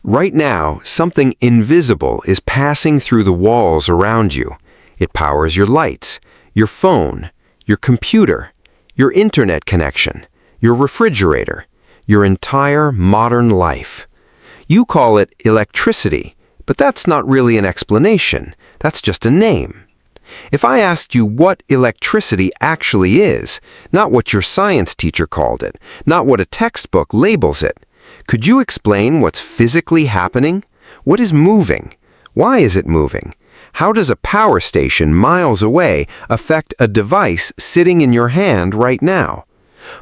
Right now, something invisible is passing through the walls around you. It powers your lights, your phone, your computer, your internet connection, your refrigerator, your entire modern life. You call it electricity, but that's not really an explanation. That's just a name. If I asked you what electricity actually is, not what your science teacher called it, not what a textbook labels it, could you explain what's physically happening? What is moving? Why is it moving? How does a power station miles away affect a device sitting in your hand right now?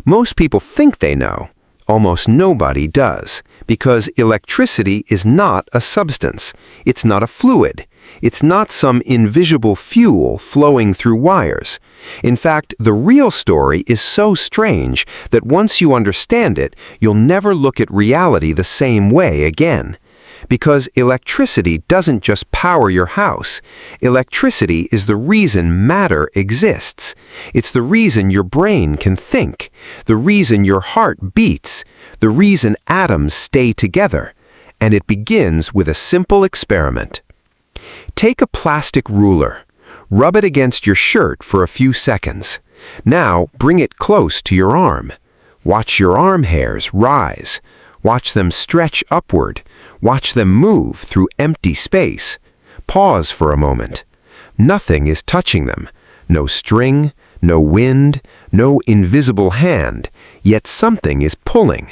Most people think they know. Almost nobody does, because electricity is not a substance. It's not a fluid. It's not some invisible fuel flowing through wires. In fact, the real story is so strange that once you understand it, you'll never look at reality the same way again. Because electricity doesn't just power your house. Electricity is the reason matter exists. It's the reason your brain can think, the reason your heart beats, the reason atoms stay together. And it begins with a simple experiment. Take a plastic ruler. Rub it against your shirt for a few seconds. Now bring it close to your arm. Watch your arm hairs rise. Watch them stretch upward. Watch them move through empty space. Pause for a moment. Nothing is touching them. No string, no wind, no invisible hand, yet something is pulling.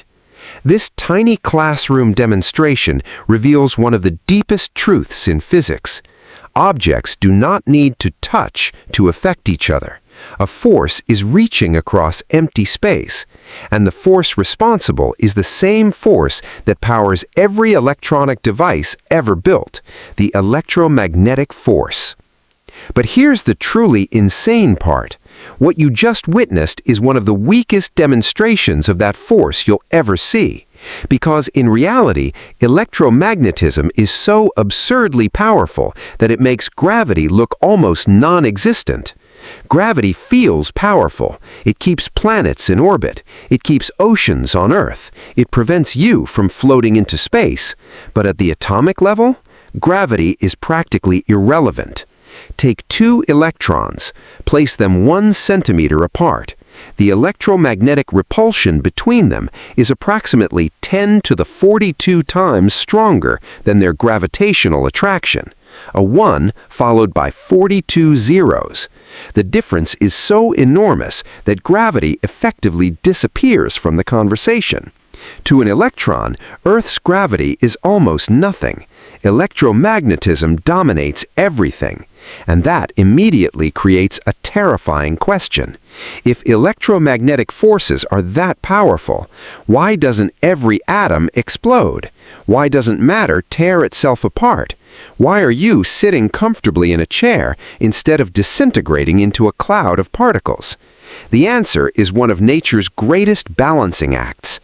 This tiny classroom demonstration reveals one of the deepest truths in physics. Objects do not need to touch to affect each other. A force is reaching across empty space, and the force responsible is the same force that powers every electronic device ever built, the electromagnetic force. But here's the truly insane part. What you just witnessed is one of the weakest demonstrations of that force you'll ever see. Because in reality, electromagnetism is so absurdly powerful that it makes gravity look almost non-existent. Gravity feels powerful. It keeps planets in orbit. It keeps oceans on Earth. It prevents you from floating into space. But at the atomic level, gravity is practically irrelevant. Take two electrons, place them 1 centimeter apart. The electromagnetic repulsion between them is approximately 10 to the 42 times stronger than their gravitational attraction. A 1 followed by 42 zeros. The difference is so enormous that gravity effectively disappears from the conversation. To an electron, Earth's gravity is almost nothing. Electromagnetism dominates everything. And that immediately creates a terrifying question. If electromagnetic forces are that powerful, why doesn't every atom explode? Why doesn't matter tear itself apart? Why are you sitting comfortably in a chair instead of disintegrating into a cloud of particles? The answer is one of nature's greatest balancing acts.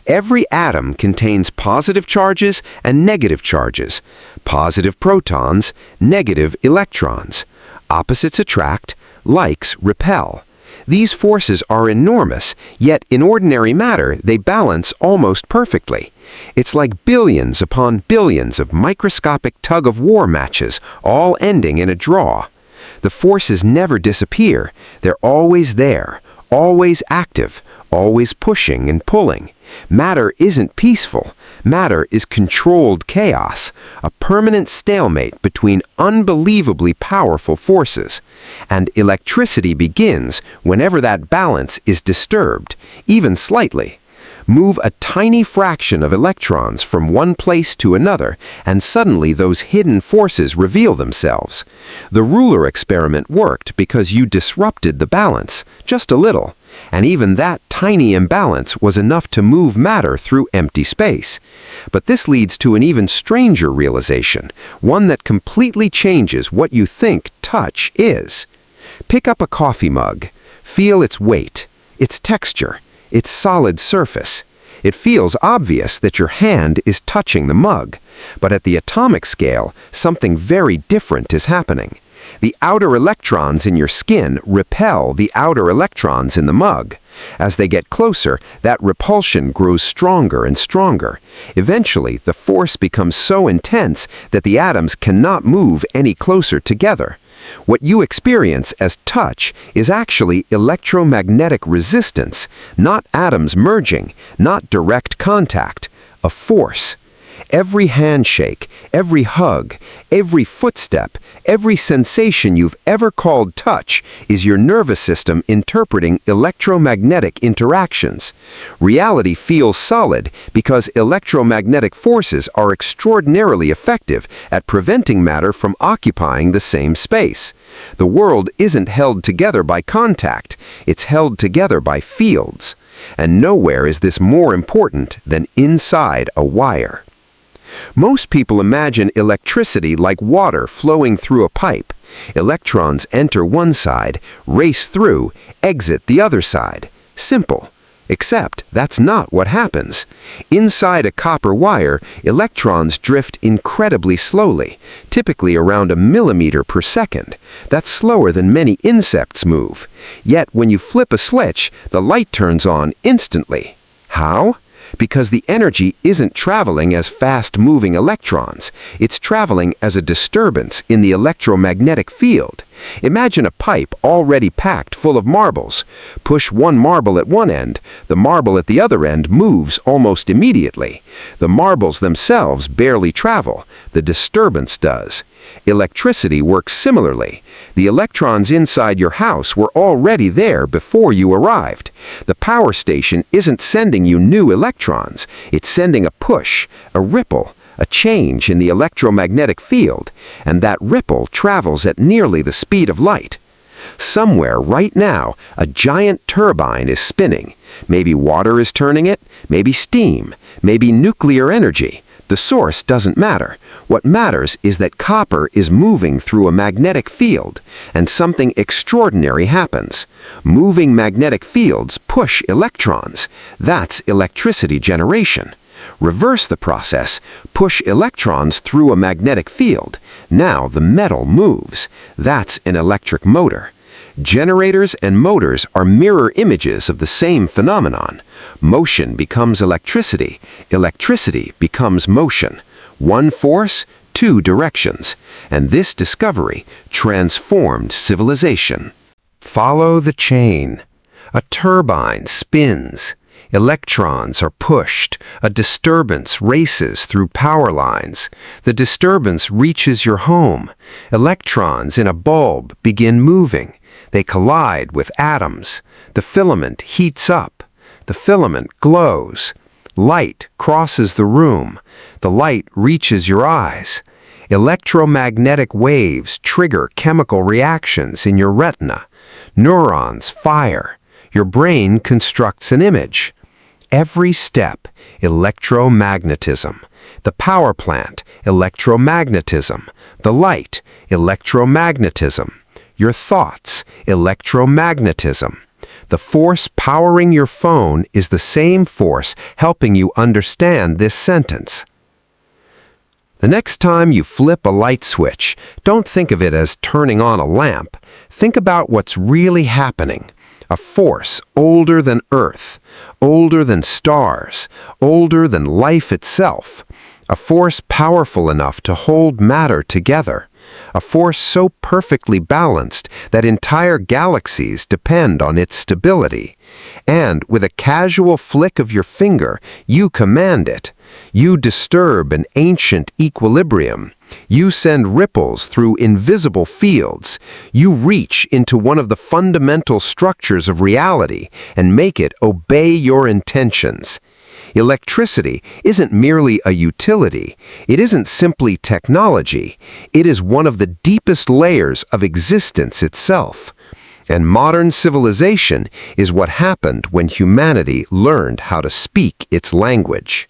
Every atom contains positive charges and negative charges, positive protons, negative electrons. Opposites attract, likes repel. These forces are enormous, yet in ordinary matter they balance almost perfectly. It's like billions upon billions of microscopic tug-of-war matches, all ending in a draw. The forces never disappear. They're always there, always active, always pushing and pulling. Matter isn't peaceful. Matter is controlled chaos, a permanent stalemate between unbelievably powerful forces. And electricity begins whenever that balance is disturbed, even slightly. Move a tiny fraction of electrons from one place to another, and suddenly those hidden forces reveal themselves. The ruler experiment worked because you disrupted the balance, just a little. And even that tiny imbalance was enough to move matter through empty space. But this leads to an even stranger realization, one that completely changes what you think touch is. Pick up a coffee mug. Feel its weight, its texture, its solid surface. It feels obvious that your hand is touching the mug, but at the atomic scale, something very different is happening. The outer electrons in your skin repel the outer electrons in the mug. As they get closer, that repulsion grows stronger and stronger. Eventually, the force becomes so intense that the atoms cannot move any closer together. What you experience as touch is actually electromagnetic resistance, not atoms merging, not direct contact, a force. Every handshake, every hug, every footstep, every sensation you've ever called touch is your nervous system interpreting electromagnetic interactions. Reality feels solid because electromagnetic forces are extraordinarily effective at preventing matter from occupying the same space. The world isn't held together by contact, it's held together by fields. And nowhere is this more important than inside a wire. Most people imagine electricity like water flowing through a pipe. Electrons enter one side, race through, exit the other side. Simple. Except that's not what happens. Inside a copper wire, electrons drift incredibly slowly, typically around 1 millimeter per second. That's slower than many insects move. Yet when you flip a switch, the light turns on instantly. How? Because the energy isn't traveling as fast-moving electrons. It's traveling as a disturbance in the electromagnetic field. Imagine a pipe already packed full of marbles. Push one marble at one end, the marble at the other end moves almost immediately. The marbles themselves barely travel, the disturbance does. Electricity works similarly. The electrons inside your house were already there before you arrived. The power station isn't sending you new electrons. It's sending a push, a ripple, a change in the electromagnetic field, and that ripple travels at nearly the speed of light. Somewhere right now, a giant turbine is spinning. Maybe water is turning it, maybe steam, maybe nuclear energy. The source doesn't matter. What matters is that copper is moving through a magnetic field, and something extraordinary happens. Moving magnetic fields push electrons. That's electricity generation. Reverse the process. Push electrons through a magnetic field. Now the metal moves. That's an electric motor. Generators and motors are mirror images of the same phenomenon. Motion becomes electricity. Electricity becomes motion. One force, two directions. And this discovery transformed civilization. Follow the chain. A turbine spins. Electrons are pushed. A disturbance races through power lines. The disturbance reaches your home. Electrons in a bulb begin moving. They collide with atoms. The filament heats up. The filament glows. Light crosses the room. The light reaches your eyes. Electromagnetic waves trigger chemical reactions in your retina. Neurons fire. Your brain constructs an image. Every step, electromagnetism. The power plant, electromagnetism. The light, electromagnetism. Your thoughts, electromagnetism. The force powering your phone is the same force helping you understand this sentence. The next time you flip a light switch, don't think of it as turning on a lamp. Think about what's really happening. A force older than Earth, older than stars, older than life itself. A force powerful enough to hold matter together. A force so perfectly balanced that entire galaxies depend on its stability. And with a casual flick of your finger, you command it. You disturb an ancient equilibrium. You send ripples through invisible fields. You reach into one of the fundamental structures of reality and make it obey your intentions. Electricity isn't merely a utility. It isn't simply technology. It is one of the deepest layers of existence itself. And modern civilization is what happened when humanity learned how to speak its language.